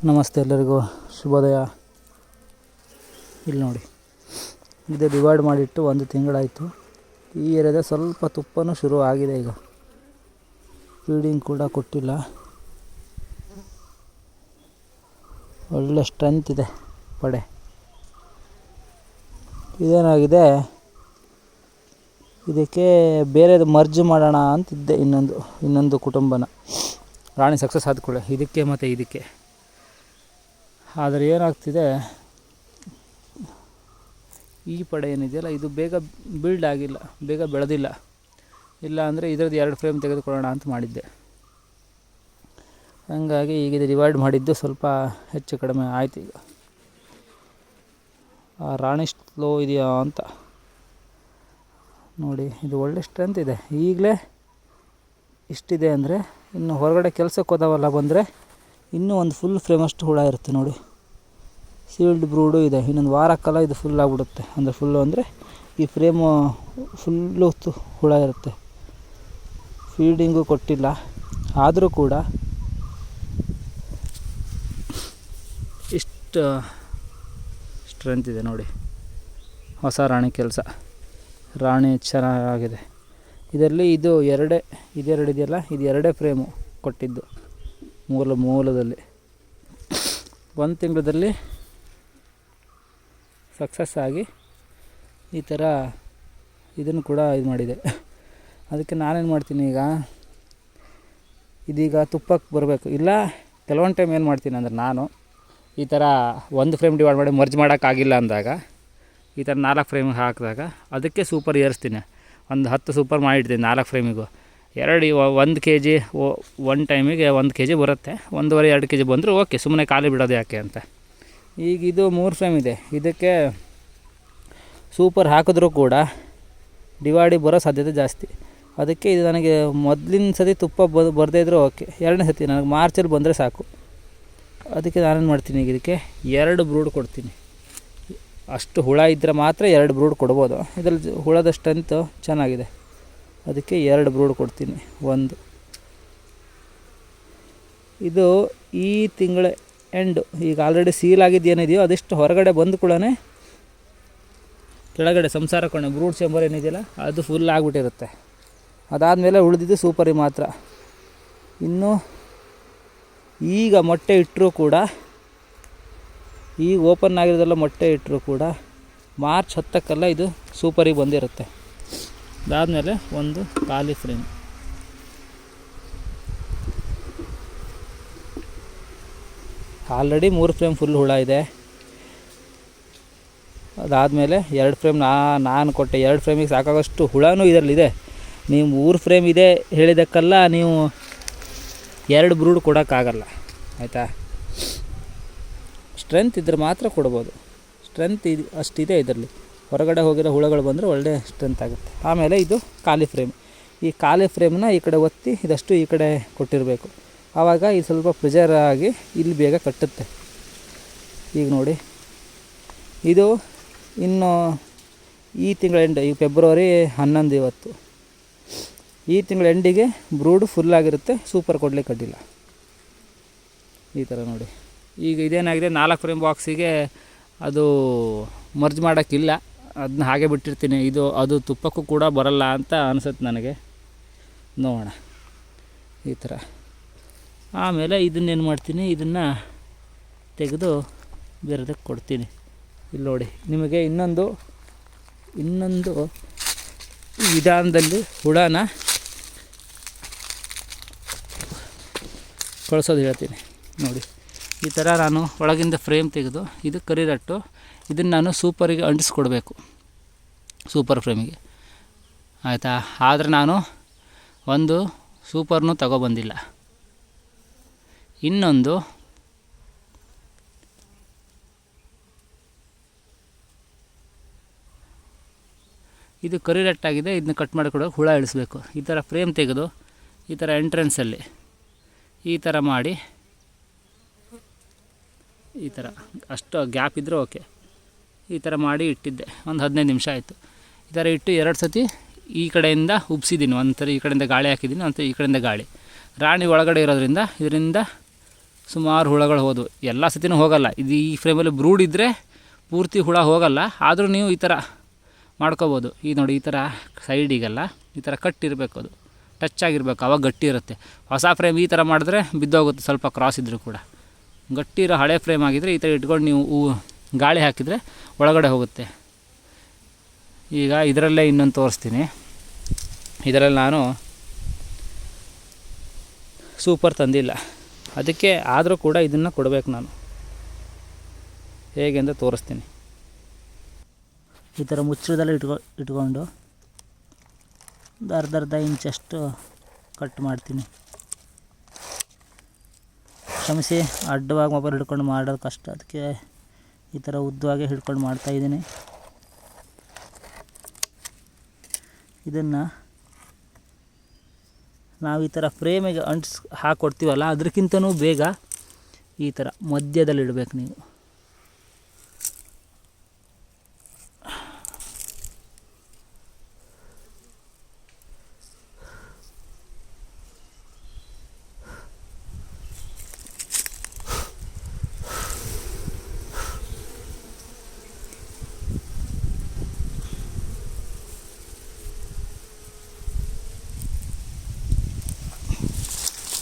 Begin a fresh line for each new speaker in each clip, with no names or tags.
ನಮಸ್ತೆ ಎಲ್ಲರಿಗೂ ಶುಭೋದಯ. ಇಲ್ಲಿ ನೋಡಿ, ಇದು ಡಿವೈಡ್ ಮಾಡಿಟ್ಟು 1 ತಿಂಗಳಾಯಿತು. ಈ ಏರಿಯಾದ ಸ್ವಲ್ಪ ತುಪ್ಪನೂ ಶುರು ಆಗಿದೆ. ಈಗ ಫೀಡಿಂಗ್ ಕೂಡ ಕೊಟ್ಟಿಲ್ಲ. ಒಳ್ಳೆ ಸ್ಟ್ರೆಂತ್ ಇದೆ ಪಡೆ. ಇದೇನಾಗಿದೆ, ಇದಕ್ಕೆ ಬೇರೆದು ಮರ್ಜ್ ಮಾಡೋಣ ಅಂತಿದ್ದೆ. ಇನ್ನೊಂದು ಕುಟುಂಬನ ರಾಣಿ ಸಕ್ಸಸ್ ಆದ್ಕೊಳ್ಳೆ ಇದಕ್ಕೆ ಮತ್ತು ಇದಕ್ಕೆ. ಆದರೆ ಏನಾಗ್ತಿದೆ, ಈ ಪಡೆ ಏನಿದೆಯಲ್ಲ ಇದು ಬೇಗ ಬಿಲ್ಡ್ ಆಗಿಲ್ಲ, ಬೇಗ ಬೆಳೆದಿಲ್ಲ. ಇಲ್ಲ ಅಂದರೆ ಇದರದ್ದು 2 ಫ್ರೇಮ್ ತೆಗೆದುಕೊಳ್ಳೋಣ ಅಂತ ಮಾಡಿದ್ದೆ. ಹಾಗಾಗಿ ಈಗ ಇದು ಡಿವೈಡ್ ಮಾಡಿದ್ದು ಸ್ವಲ್ಪ ಹೆಚ್ಚು ಕಡಿಮೆ ಆಯಿತು. ಈಗ ಆ ರಾಣಿ ಸ್ಲೋ ಇದೆಯಾ ಅಂತ ನೋಡಿ. ಇದು ಒಳ್ಳೆ ಸ್ಟ್ರೆಂತ್ ಇದೆ. ಈಗಲೇ ಇಷ್ಟಿದೆ ಅಂದರೆ ಇನ್ನು ಹೊರಗಡೆ ಕೆಲಸಕ್ಕೆ ಹೋದವಲ್ಲ ಬಂದರೆ ಇನ್ನೂ ಒಂದು ಫುಲ್ ಫ್ರೇಮಷ್ಟು ಹುಳ ಇರುತ್ತೆ ನೋಡಿ. ಸೀಲ್ಡ್ ಬ್ರೂಡು ಇದೆ. ಇನ್ನೊಂದು ವಾರಕ್ಕೆಲ್ಲ ಇದು ಫುಲ್ ಆಗಿಬಿಡುತ್ತೆ. ಅಂದರೆ ಫುಲ್ಲು ಅಂದರೆ ಈ ಫ್ರೇಮು ಫುಲ್ಲು ಹುಳ ಇರುತ್ತೆ. ಫೀಡಿಂಗು ಕೊಟ್ಟಿಲ್ಲ, ಆದರೂ ಕೂಡ ಇಷ್ಟು ಸ್ಟ್ರೆಂತ್ ಇದೆ ನೋಡಿ. ಹೊಸ ರಾಣಿ ಕೆಲಸ, ರಾಣಿ ಚೆನ್ನಾಗಿದೆ. ಇದರಲ್ಲಿ ಇದು ಇದೆರಡು ಇದೆಯಲ್ಲ, ಇದು 2 ಫ್ರೇಮು ಕೊಟ್ಟಿದ್ದು ಮೂಲದಲ್ಲಿ. 1 ತಿಂಗಳಲ್ಲಿ ಸಕ್ಸಸ್ ಆಗಿ ಈ ಥರ ಇದನ್ನು ಕೂಡ ಇದು ಮಾಡಿದೆ. ಅದಕ್ಕೆ ನಾನೇನು ಮಾಡ್ತೀನಿ, ಇದೀಗ ತುಪ್ಪಕ್ಕೆ ಬರಬೇಕು. ಇಲ್ಲ ಕೆಲವೊಂದು ಟೈಮ್ ಏನು ಮಾಡ್ತೀನಿ ಅಂದರೆ, ನಾನು ಈ ಥರ 1 ಫ್ರೇಮ್ ಡಿವೈಡ್ ಮಾಡಿ ಮರ್ಜ್ ಮಾಡೋಕ್ಕಾಗಿಲ್ಲ ಅಂದಾಗ ಈ ಥರ 4 ಫ್ರೇಮಿಗೆ ಹಾಕಿದಾಗ ಅದಕ್ಕೆ ಸೂಪರ್ ಏರಿಸ್ತೀನಿ. ಒಂದು 10 ಸೂಪರ್ ಮಾಡಿಡ್ತೀನಿ 4 ಫ್ರೇಮಿಗೂ. 1 kg 1 ಟೈಮಿಗೆ 1 kg ಬರುತ್ತೆ. 1.5-2 kg ಬಂದರೂ ಓಕೆ, ಸುಮ್ಮನೆ ಖಾಲಿ ಬಿಡೋದು ಯಾಕೆ ಅಂತ. ಈಗ ಇದು 3 ಫ್ರೇಮ್ ಇದೆ. ಇದಕ್ಕೆ ಸೂಪರ್ ಹಾಕಿದ್ರೂ ಕೂಡ ಡಿವೈಡಿ ಬರೋ ಸಾಧ್ಯತೆ ಜಾಸ್ತಿ. ಅದಕ್ಕೆ ಇದು ನನಗೆ ಮೊದಲಿನ ಸತಿ ತುಪ್ಪ ಬರದೇ ಇದ್ದರೂ ಓಕೆ, 2ನೇ ಸತಿ ನನಗೆ ಮಾರ್ಚಲ್ಲಿ ಬಂದರೆ ಸಾಕು. ಅದಕ್ಕೆ ನಾನೇನು ಮಾಡ್ತೀನಿ, ಈಗ ಇದಕ್ಕೆ 2 ಬ್ರೂಡ್ ಕೊಡ್ತೀನಿ. ಅಷ್ಟು ಹುಳ ಇದ್ದರೆ ಮಾತ್ರ 2 ಬ್ರೂಡ್ ಕೊಡ್ಬೋದು. ಇದರಲ್ಲಿ ಹುಳದ ಸ್ಟ್ರೆಂತ್ ಚೆನ್ನಾಗಿದೆ, ಅದಕ್ಕೆ 2 ಬ್ರೂಡ್ ಕೊಡ್ತೀನಿ. ಇದು ಈ ತಿಂಗಳ ಎಂಡು. ಈಗ ಆಲ್ರೆಡಿ ಸೀಲ್ ಆಗಿದ್ದು ಏನಿದೆಯೋ ಅದಿಷ್ಟು ಹೊರಗಡೆ ಬಂದು ಕೂಡ ಕೆಳಗಡೆ ಸಂಸಾರ ಕೋಣೆ ಬ್ರೂಡ್ ಚೇಂಬರ್ ಏನಿದೆಯಲ್ಲ ಅದು ಫುಲ್ ಆಗಿಬಿಟ್ಟಿರುತ್ತೆ. ಅದಾದಮೇಲೆ ಉಳಿದಿದ್ದು ಸೂಪರಿ ಮಾತ್ರ. ಇನ್ನು ಈಗ ಮೊಟ್ಟೆ ಇಟ್ಟರೂ ಕೂಡ, ಈಗ ಓಪನ್ ಆಗಿರೋದೆಲ್ಲ ಮೊಟ್ಟೆ ಇಟ್ಟರೂ ಕೂಡ ಮಾರ್ಚ್ 10ಕ್ಕೆಲ್ಲ ಇದು ಸೂಪರಿಗೆ ಬಂದಿರುತ್ತೆ. ಅದಾದಮೇಲೆ ಒಂದು ಖಾಲಿ ಫ್ರೇಮ್. ಆಲ್ರೆಡಿ 3 ಫ್ರೇಮ್ ಫುಲ್ ಹುಳ ಇದೆ. ಅದಾದಮೇಲೆ 2 ಫ್ರೇಮ್ ನಾನು ಕೊಟ್ಟೆ. 2 ಫ್ರೇಮಿಗೆ ಸಾಕಾಗೋಷ್ಟು ಹುಳನೂ ಇದರಲ್ಲಿದೆ. ನೀವು 3 ಫ್ರೇಮ್ ಇದೆ ಹೇಳಿದ್ದಕ್ಕೆಲ್ಲ ನೀವು 2 ಬ್ರೂಡ್ ಕೊಡೋಕ್ಕಾಗಲ್ಲ, ಆಯಿತಾ. ಸ್ಟ್ರೆಂತ್ ಇದ್ದರೆ ಮಾತ್ರ ಕೊಡ್ಬೋದು. ಸ್ಟ್ರೆಂತ್ ಅಷ್ಟಿದೆ ಇದರಲ್ಲಿ. ಹೊರಗಡೆ ಹೋಗಿರೋ ಹುಳಗಳು ಬಂದರೆ ಒಳ್ಳೆ ಸ್ಟ್ರೆಂತ್ ಆಗುತ್ತೆ. ಆಮೇಲೆ ಇದು ಖಾಲಿ ಫ್ರೇಮ್. ಈ ಖಾಲಿ ಫ್ರೇಮ್ನ ಈ ಕಡೆ ಒತ್ತಿ ಇದಷ್ಟು ಈ ಕಡೆ ಕೊಟ್ಟಿರಬೇಕು. ಆವಾಗ ಇದು ಸ್ವಲ್ಪ ಪ್ರೆಷರ್ ಆಗಿ ಇಲ್ಲಿ ಬೇಗ ಕಟ್ಟುತ್ತೆ. ಈಗ ನೋಡಿ, ಇದು ಇನ್ನು ಈ ತಿಂಗಳ ಎಂಡ್, ಈಗ ಫೆಬ್ರವರಿ 11 ಇವತ್ತು. ಈ ತಿಂಗಳ ಎಂಡಿಗೆ ಬ್ರೂಡ್ ಫುಲ್ಲಾಗಿರುತ್ತೆ. ಸೂಪರ್ ಕೊಡಲಿಕ್ಕೆ ಅಡ್ಡಿಲ್ಲ. ಈ ಥರ ನೋಡಿ. ಈಗ ಇದೇನಾಗಿದೆ, 4 ಫ್ರೇಮ್ ಬಾಕ್ಸಿಗೆ ಅದು ಮರ್ಜ್ ಮಾಡೋಕ್ಕಿಲ್ಲ, ಅದನ್ನ ಹಾಗೆ ಬಿಟ್ಟಿರ್ತೀನಿ. ಅದು ತುಪ್ಪಕ್ಕೂ ಕೂಡ ಬರಲ್ಲ ಅಂತ ಅನಿಸುತ್ತೆ ನನಗೆ. ನೋಡೋಣ ಈ ಥರ. ಆಮೇಲೆ ಇದನ್ನೇನು ಮಾಡ್ತೀನಿ, ಇದನ್ನು ತೆಗೆದು ಬೇರೆದಕ್ಕೆ ಕೊಡ್ತೀನಿ. ಇಲ್ಲಿ ನೋಡಿ, ನಿಮಗೆ ಇನ್ನೊಂದು ವಿಧಾನದಲ್ಲಿ ಹುಳನ ಕಳಿಸೋದು ಹೇಳ್ತೀನಿ ನೋಡಿ. ಈ ಥರ ನಾನು ಒಳಗಿಂದ ಫ್ರೇಮ್ ತೆಗೆದು, ಇದು ಕರಿರಟ್ಟು, ಇದನ್ನು ನಾನು ಸೂಪರಿಗೆ ಅಂಟಿಸ್ಕೊಡ್ಬೇಕು, ಸೂಪರ್ ಫ್ರೇಮಿಗೆ, ಆಯಿತಾ. ಆದರೆ ನಾನು ಒಂದು ಸೂಪರ್ನೂ ತಗೊಬಂದಿಲ್ಲ. ಇನ್ನೊಂದು ಇದು ಕರಿರಟ್ಟಾಗಿದೆ. ಇದನ್ನ ಕಟ್ ಮಾಡಿಕೊಡೋಕೆ ಹುಳ ಇಳಿಸ್ಬೇಕು. ಈ ಥರ ಫ್ರೇಮ್ ತೆಗೆದು ಈ ಥರ ಎಂಟ್ರೆನ್ಸಲ್ಲಿ ಈ ಥರ ಮಾಡಿ, ಈ ಥರ ಅಷ್ಟು ಗ್ಯಾಪ್ ಇದ್ದರೆ ಓಕೆ. ಈ ಥರ ಮಾಡಿ ಇಟ್ಟಿದ್ದೆ. ಒಂದು 15 ನಿಮಿಷ ಆಯಿತು. ಈ ಥರ ಇಟ್ಟು 2 ಸತಿ ಈ ಕಡೆಯಿಂದ ಉಬ್ಸಿದ್ದೀನಿ. ಒಂದು ಥರ ಈ ಕಡೆಯಿಂದ ಗಾಳಿ ಹಾಕಿದ್ದೀನಿ, ಒಂದು ಈ ಕಡೆಯಿಂದ ಗಾಳಿ. ರಾಣಿ ಒಳಗಡೆ ಇರೋದ್ರಿಂದ ಇದರಿಂದ ಸುಮಾರು ಹುಳಗಳು ಹೋದವು. ಎಲ್ಲ ಸತಿನೂ ಹೋಗಲ್ಲ, ಇದು ಈ ಫ್ರೇಮಲ್ಲಿ ಬ್ರೂಡ್ ಇದ್ದರೆ ಪೂರ್ತಿ ಹುಳ ಹೋಗಲ್ಲ. ಆದರೂ ನೀವು ಈ ಥರ ಮಾಡ್ಕೋಬೋದು. ಈ ನೋಡಿ, ಈ ಥರ ಸೈಡಿಗೆಲ್ಲ ಈ ಥರ ಕಟ್ಟಿರಬೇಕು, ಅದು ಟಚ್ ಆಗಿರಬೇಕು, ಆವಾಗ ಗಟ್ಟಿ ಇರುತ್ತೆ. ಹೊಸ ಫ್ರೇಮ್ ಈ ಥರ ಮಾಡಿದ್ರೆ ಬಿದ್ದೋಗುತ್ತೆ, ಸ್ವಲ್ಪ ಕ್ರಾಸ್ ಇದ್ದರೂ ಕೂಡ. ಗಟ್ಟಿ ಇರೋ ಹಳೆ ಫ್ರೇಮ್ ಆಗಿದ್ದರೆ ಈ ಥರ ಇಟ್ಕೊಂಡು ನೀವು ಗಾಳಿ ಹಾಕಿದರೆ ಒಳಗಡೆ ಹೋಗುತ್ತೆ. ಈಗ ಇದರಲ್ಲೇ ಇನ್ನೊಂದು ತೋರಿಸ್ತೀನಿ. ಇದರಲ್ಲಿ ನಾನು ಸೂಪರ್ ತಂದಿಲ್ಲ, ಅದಕ್ಕೆ ಆದರೂ ಕೂಡ ಇದನ್ನು ಕೊಡಬೇಕು ನಾನು. ಹೇಗೆ ಅಂತ ತೋರಿಸ್ತೀನಿ. ಈ ಥರ ಮುಚ್ಚಳದಲ್ಲಿ ಇಟ್ಕೊಂಡು ಅರ್ಧ ಇಂಚಷ್ಟು ಕಟ್ ಮಾಡ್ತೀನಿ. ಕ್ಷಮಿಸಿ, ಅಡ್ಡವಾಗಿ ಮೊಬೈಲ್ ಹಿಡ್ಕೊಂಡು ಮಾಡೋದು ಕಷ್ಟ, ಅದಕ್ಕೆ ಈ ಥರ ಉದ್ದವಾಗಿ ಹಿಡ್ಕೊಂಡು ಮಾಡ್ತಾಯಿದ್ದೀನಿ. ಇದನ್ನು ನಾವು ಈ ಥರ ಫ್ರೇಮಿಗೆ ಹಾಕ್ಕೊಡ್ತೀವಲ್ಲ, ಅದಕ್ಕಿಂತನೂ ಬೇಗ ಈ ಥರ ಮಧ್ಯದಲ್ಲಿ ಇಡಬೇಕು ನೀವು.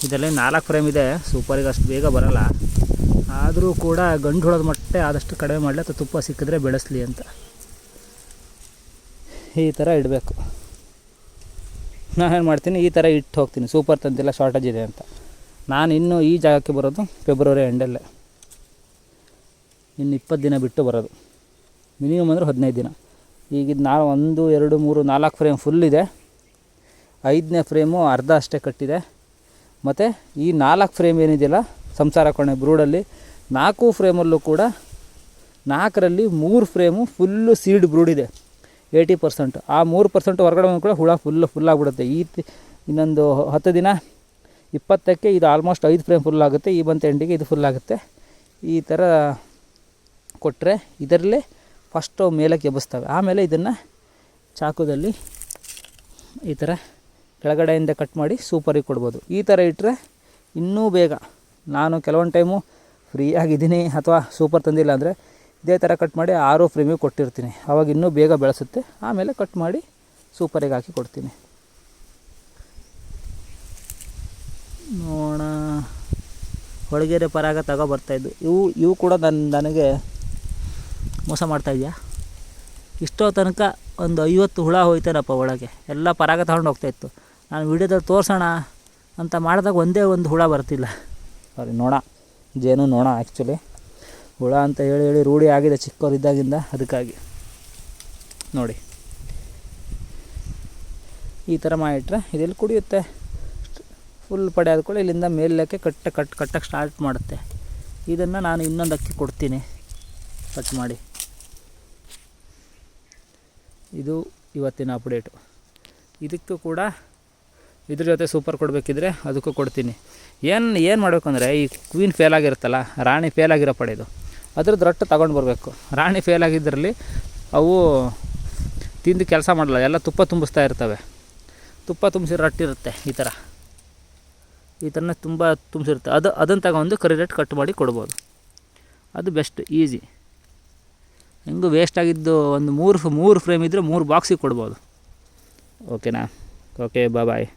ಇದರಲ್ಲಿ 4 ಫ್ರೇಮ್ ಇದೆ. ಸೂಪರಿಗೆ ಅಷ್ಟು ಬೇಗ ಬರೋಲ್ಲ, ಆದರೂ ಕೂಡ ಗಂಡು ಹುಳದ ಮಟ್ಟೆ ಆದಷ್ಟು ಕಡಿಮೆ ಮಾಡಲಿ, ಅಥವಾ ತುಪ್ಪ ಸಿಕ್ಕಿದ್ರೆ ಬೆಳೆಸಲಿ ಅಂತ ಈ ಥರ ಇಡಬೇಕು. ನಾನೇನು ಮಾಡ್ತೀನಿ, ಈ ಥರ ಇಟ್ಟು ಹೋಗ್ತೀನಿ. ಸೂಪರ್ ತಂದಿಲ್ಲ, ಶಾರ್ಟೇಜ್ ಇದೆ ಅಂತ. ನಾನು ಇನ್ನೂ ಈ ಜಾಗಕ್ಕೆ ಬರೋದು ಫೆಬ್ರವರಿ ಎಂಡಲ್ಲೇ, ಇನ್ನು 20 ದಿನ ಬಿಟ್ಟು ಬರೋದು, ಮಿನಿಮಮ್ ಅಂದರೆ 15 ದಿನ. ಈಗಿದ್ದು 1 2 3 4 ಫ್ರೇಮ್ ಫುಲ್ ಇದೆ. 5ನೇ ಫ್ರೇಮು ಅರ್ಧ ಅಷ್ಟೇ ಕಟ್ಟಿದೆ. ಮತ್ತು ಈ 4 ಫ್ರೇಮ್ ಏನಿದೆಯಲ್ಲ ಸಂಸಾರ ಕೋಣೆ ಬ್ರೂಡಲ್ಲಿ, 4 ಫ್ರೇಮಲ್ಲೂ ಕೂಡ 4ರಲ್ಲಿ 3 ಫ್ರೇಮು ಫುಲ್ಲು ಸೀಡ್ ಬ್ರೂಡ್ ಇದೆ, 80%. ಆ 3% ಹೊರಗಡೆ ಬಂದು ಕೂಡ ಹುಳ ಫುಲ್ಲಾಗ್ಬಿಡುತ್ತೆ. ಇನ್ನೊಂದು 10 ದಿನ 20ಕ್ಕೆ ಇದು ಆಲ್ಮೋಸ್ಟ್ 5 ಫ್ರೇಮ್ ಫುಲ್ ಆಗುತ್ತೆ. ಈ ಬಂತ ಎಂಡಿಗೆ ಇದು ಫುಲ್ ಆಗುತ್ತೆ. ಈ ಥರ ಕೊಟ್ಟರೆ ಇದರಲ್ಲೇ ಫಸ್ಟು ಮೇಲಕ್ಕೆ ಎಬ್ಬಿಸ್ತವೆ. ಆಮೇಲೆ ಇದನ್ನು ಚಾಕುದಲ್ಲಿ ಈ ಥರ ಕೆಳಗಡೆಯಿಂದ ಕಟ್ ಮಾಡಿ ಸೂಪರಿಗೆ ಕೊಡ್ಬೋದು. ಈ ಥರ ಇಟ್ಟರೆ ಇನ್ನೂ ಬೇಗ. ನಾನು ಕೆಲವೊಂದು ಟೈಮು ಫ್ರೀಯಾಗಿದ್ದೀನಿ ಅಥವಾ ಸೂಪರ್ ತಂದಿಲ್ಲ ಅಂದರೆ ಇದೇ ಥರ ಕಟ್ ಮಾಡಿ 6 ಫ್ರೇಮಿಗೆ ಕೊಟ್ಟಿರ್ತೀನಿ. ಆವಾಗ ಇನ್ನೂ ಬೇಗ ಬೆಳೆಸುತ್ತೆ. ಆಮೇಲೆ ಕಟ್ ಮಾಡಿ ಸೂಪರಿಗೆ ಹಾಕಿ ಕೊಡ್ತೀನಿ. ನೋಡೋಣ, ಹೊಳಗೆರೆ ಪರಾಗ ಬರ್ತಾಯಿದ್ದು ಇವು ಕೂಡ ನನಗೆ ಮೋಸ ಮಾಡ್ತಾಯಿದ್ಯಾ. ಇಷ್ಟೋ ತನಕ ಒಂದು 50 ಹುಳ ಹೋಯ್ತಾನಪ್ಪ ಒಳಗೆ, ಎಲ್ಲ ಪರಾಗ ತಗೊಂಡು ಹೋಗ್ತಾಯಿತ್ತು. ನಾನು ವೀಡಿಯೋದಲ್ಲಿ ತೋರಿಸೋಣ ಅಂತ ಮಾಡಿದಾಗ ಒಂದೇ ಒಂದು ಹುಳ ಬರ್ತಿಲ್ಲ. ಸಾರಿ, ನೊಣ, ಜೇನು ನೊಣ. ಆ್ಯಕ್ಚುಲಿ ಹುಳ ಅಂತ ಹೇಳಿ ರೂಢಿ ಆಗಿದೆ ಚಿಕ್ಕವರಿದ್ದಾಗಿಂದ, ಅದಕ್ಕಾಗಿ ನೋಡಿ ಈ ಥರ ಮಾಡಿಟ್ರೆ ಇದೆಲ್ಲಿ ಕುಡಿಯುತ್ತೆ. ಫುಲ್ ಪಡೆ ಆದ್ಕೊಳ್ಳಿ, ಇಲ್ಲಿಂದ ಮೇಲಕ್ಕೆ ಕಟ್ಟಕ್ಕೆ ಸ್ಟಾರ್ಟ್ ಮಾಡುತ್ತೆ. ಇದನ್ನು ನಾನು ಇನ್ನೊಂದು ಅಕ್ಕಿ ಕೊಡ್ತೀನಿ ಕಟ್ ಮಾಡಿ. ಇದು ಇವತ್ತಿನ ಅಪ್ಡೇಟು. ಇದಕ್ಕೂ ಕೂಡ ಇದ್ರ ಜೊತೆ ಸೂಪರ್ ಕೊಡಬೇಕಿದ್ರೆ ಅದಕ್ಕೂ ಕೊಡ್ತೀನಿ. ಏನು ಮಾಡಬೇಕು ಅಂದರೆ, ಈ ಕ್ವೀನ್ ಫೇಲ್ ಆಗಿರುತ್ತಲ್ಲ, ರಾಣಿ ಫೇಲ್ ಆಗಿರೋ ಪಡೆದು ಅದ್ರದ್ದು ರಟ್ಟು ತಗೊಂಡು ಬರಬೇಕು. ರಾಣಿ ಫೇಲ್ ಆಗಿದ್ದರಲ್ಲಿ ಅವು ತಿಂದು ಕೆಲಸ ಮಾಡಲ್ಲ, ಎಲ್ಲ ತುಪ್ಪ ತುಂಬಿಸ್ತಾ ಇರ್ತವೆ. ತುಪ್ಪ ತುಂಬಿಸಿರೋ ರಟ್ಟಿರುತ್ತೆ, ಈ ಥರನೇ ತುಂಬ ತುಂಬಿಸಿರುತ್ತೆ. ಅದನ್ನು ತಗೊಂಡು ಕರೆಕ್ಟ್ ಕಟ್ ಮಾಡಿ ಕೊಡ್ಬೋದು. ಅದು ಬೆಸ್ಟ್, ಈಸಿ. ಹೆಂಗೂ ವೇಸ್ಟ್ ಆಗಿದ್ದು ಒಂದು 3 ಫ್ರೇಮ್ ಇದ್ದರೆ 3 ಬಾಕ್ಸಿಗೆ ಕೊಡ್ಬೋದು. ಓಕೆನಾ? ಓಕೆ, ಬಾಯ್.